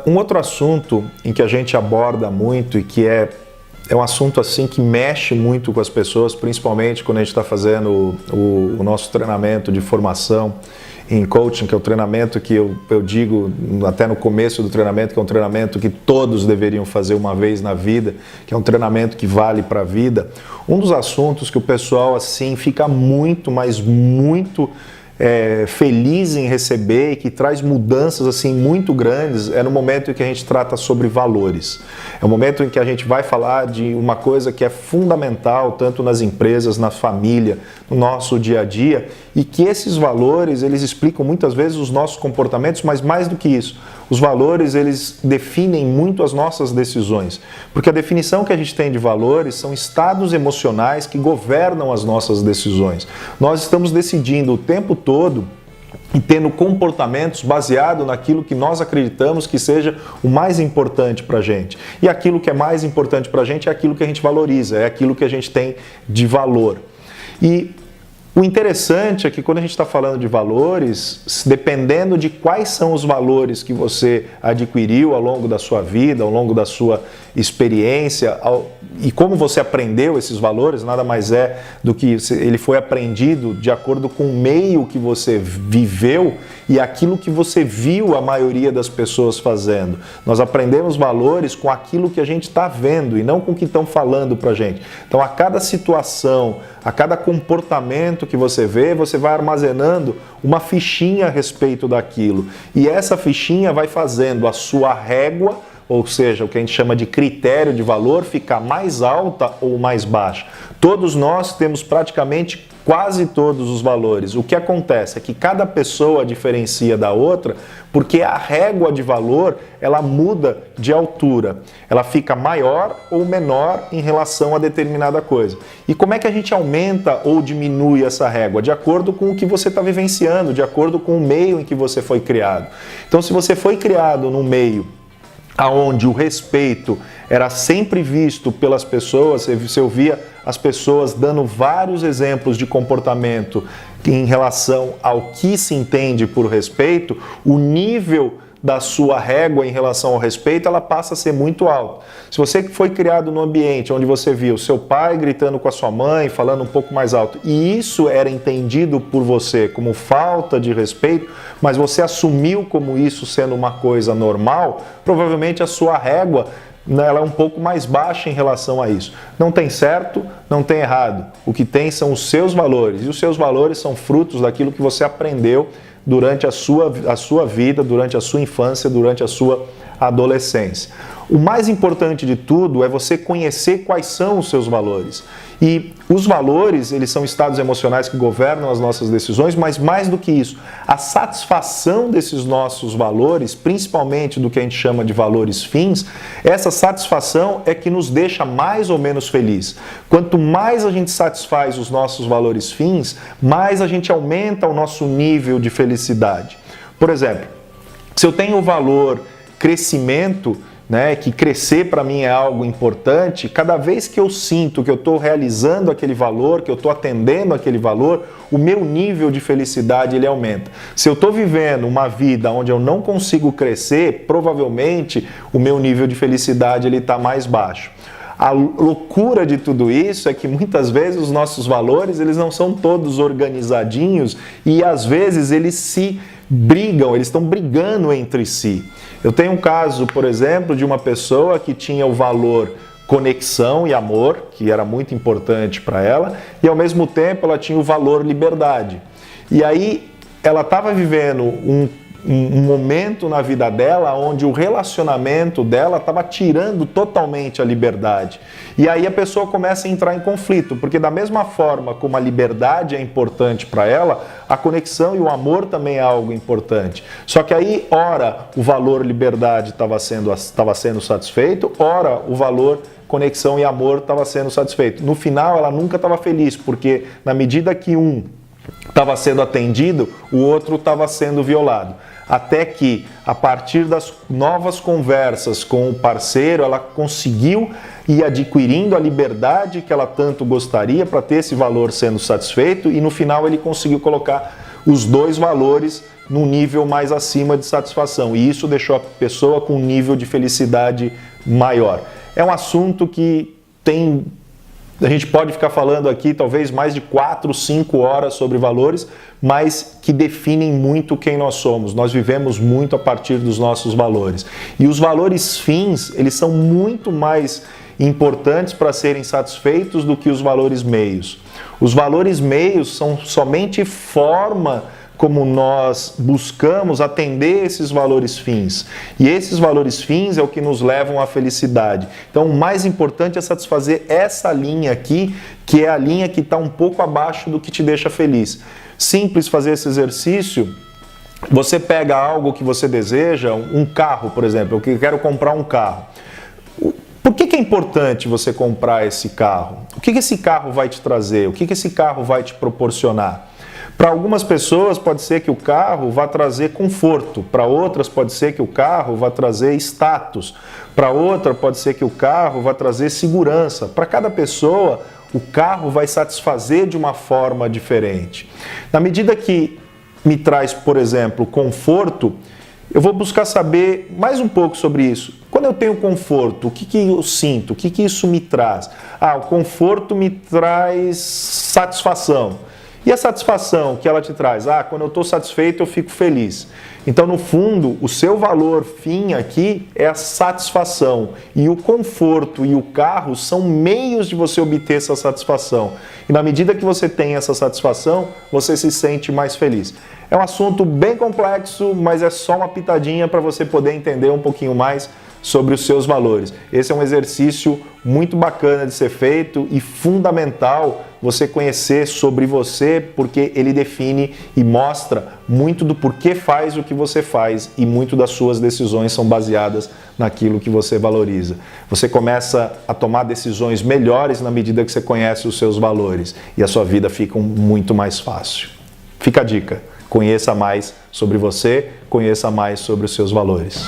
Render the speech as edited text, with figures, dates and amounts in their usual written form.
Um outro assunto em que a gente aborda muito e que é um assunto assim que mexe muito com as pessoas, principalmente quando a gente está fazendo o nosso treinamento de formação em coaching, que é o treinamento que eu digo até no começo do treinamento, que é um treinamento que todos deveriam fazer uma vez na vida, que é um treinamento que vale para a vida. Um dos assuntos que o pessoal assim fica muito, mas muito feliz em receber e que traz mudanças assim muito grandes é no momento em que a gente trata sobre valores. É o momento em que a gente vai falar de uma coisa que é fundamental tanto nas empresas, na família, no nosso dia a dia, e que esses valores eles explicam muitas vezes os nossos comportamentos, mas mais do que isso, os valores eles definem muito as nossas decisões, porque a definição que a gente tem de valores são estados emocionais que governam as nossas decisões. Nós estamos decidindo o tempo todo e tendo comportamentos baseados naquilo que nós acreditamos que seja o mais importante para a gente. E aquilo que é mais importante para a gente é aquilo que a gente valoriza, é aquilo que a gente tem de valor. E o interessante é que quando a gente está falando de valores, dependendo de quais são os valores que você adquiriu ao longo da sua vida, ao longo da sua experiência, e como você aprendeu esses valores, nada mais é do que ele foi aprendido de acordo com o meio que você viveu e aquilo que você viu a maioria das pessoas fazendo. Nós aprendemos valores com aquilo que a gente está vendo e não com o que estão falando para a gente. Então, a cada situação, a cada comportamento que você vê, você vai armazenando uma fichinha a respeito daquilo. E essa fichinha vai fazendo a sua régua, ou seja, o que a gente chama de critério de valor, ficar mais alta ou mais baixa. Todos nós temos praticamente quase todos os valores. O que acontece é que cada pessoa diferencia da outra porque a régua de valor ela muda de altura. Ela fica maior ou menor em relação a determinada coisa. E como é que a gente aumenta ou diminui essa régua? De acordo com o que você está vivenciando, de acordo com o meio em que você foi criado. Então, se você foi criado num meio aonde o respeito era sempre visto pelas pessoas, você ouvia as pessoas dando vários exemplos de comportamento em relação ao que se entende por respeito, o nível da sua régua em relação ao respeito, ela passa a ser muito alta. Se você foi criado num ambiente onde você viu seu pai gritando com a sua mãe, falando um pouco mais alto, e isso era entendido por você como falta de respeito, mas você assumiu como isso sendo uma coisa normal, provavelmente a sua régua ela é um pouco mais baixa em relação a isso. Não tem certo, não tem errado. O que tem são os seus valores, e os seus valores são frutos daquilo que você aprendeu durante a sua vida, durante a sua infância, durante a sua adolescência. O mais importante de tudo é você conhecer quais são os seus valores. E os valores, eles são estados emocionais que governam as nossas decisões, mas mais do que isso, a satisfação desses nossos valores, principalmente do que a gente chama de valores fins, essa satisfação é que nos deixa mais ou menos feliz. Quanto mais a gente satisfaz os nossos valores fins, mais a gente aumenta o nosso nível de felicidade. Por exemplo, se eu tenho o valor crescimento, que crescer para mim é algo importante, cada vez que eu sinto que eu estou realizando aquele valor, que eu estou atendendo aquele valor, o meu nível de felicidade ele aumenta. Se eu estou vivendo uma vida onde eu não consigo crescer, provavelmente o meu nível de felicidade ele está mais baixo. A loucura de tudo isso é que muitas vezes os nossos valores eles não são todos organizadinhos e às vezes eles se brigam, eles estão brigando entre si. Eu tenho um caso, por exemplo, de uma pessoa que tinha o valor conexão e amor, que era muito importante para ela, e ao mesmo tempo ela tinha o valor liberdade. E aí ela estava vivendo um momento na vida dela onde o relacionamento dela estava tirando totalmente a liberdade. E aí a pessoa começa a entrar em conflito, porque da mesma forma como a liberdade é importante para ela, a conexão e o amor também é algo importante. Só que aí, ora, o valor liberdade estava sendo satisfeito, ora, o valor conexão e amor estava sendo satisfeito. No final, ela nunca estava feliz, porque na medida que um estava sendo atendido, o outro estava sendo violado. Até que, a partir das novas conversas com o parceiro, ela conseguiu ir adquirindo a liberdade que ela tanto gostaria para ter esse valor sendo satisfeito e no final ele conseguiu colocar os dois valores num nível mais acima de satisfação. E isso deixou a pessoa com um nível de felicidade maior. É um assunto que a gente pode ficar falando aqui talvez mais de 4, 5 horas sobre valores, mas que definem muito quem nós somos. Nós vivemos muito a partir dos nossos valores. E os valores fins, eles são muito mais importantes para serem satisfeitos do que os valores meios. Os valores meios são somente forma como nós buscamos atender esses valores fins. E esses valores fins é o que nos levam à felicidade. Então, o mais importante é satisfazer essa linha aqui, que é a linha que está um pouco abaixo do que te deixa feliz. Simples fazer esse exercício. Você pega algo que você deseja, um carro, por exemplo, eu quero comprar um carro. Por que é importante você comprar esse carro? O que esse carro vai te trazer? O que esse carro vai te proporcionar? Para algumas pessoas pode ser que o carro vá trazer conforto, para outras pode ser que o carro vá trazer status, para outra pode ser que o carro vá trazer segurança. Para cada pessoa, o carro vai satisfazer de uma forma diferente. Na medida que me traz, por exemplo, conforto, eu vou buscar saber mais um pouco sobre isso. Quando eu tenho conforto, o que eu sinto? O que isso me traz? O conforto me traz satisfação. E a satisfação que ela te traz? Quando eu estou satisfeito, eu fico feliz. Então, no fundo, o seu valor fim aqui é a satisfação. E o conforto e o carro são meios de você obter essa satisfação. E na medida que você tem essa satisfação, você se sente mais feliz. É um assunto bem complexo, mas é só uma pitadinha para você poder entender um pouquinho mais sobre os seus valores. Esse é um exercício muito bacana de ser feito e fundamental você conhecer sobre você, porque ele define e mostra muito do porquê faz o que você faz e muito das suas decisões são baseadas naquilo que você valoriza. Você começa a tomar decisões melhores na medida que você conhece os seus valores e a sua vida fica muito mais fácil. Fica a dica, conheça mais sobre você, conheça mais sobre os seus valores.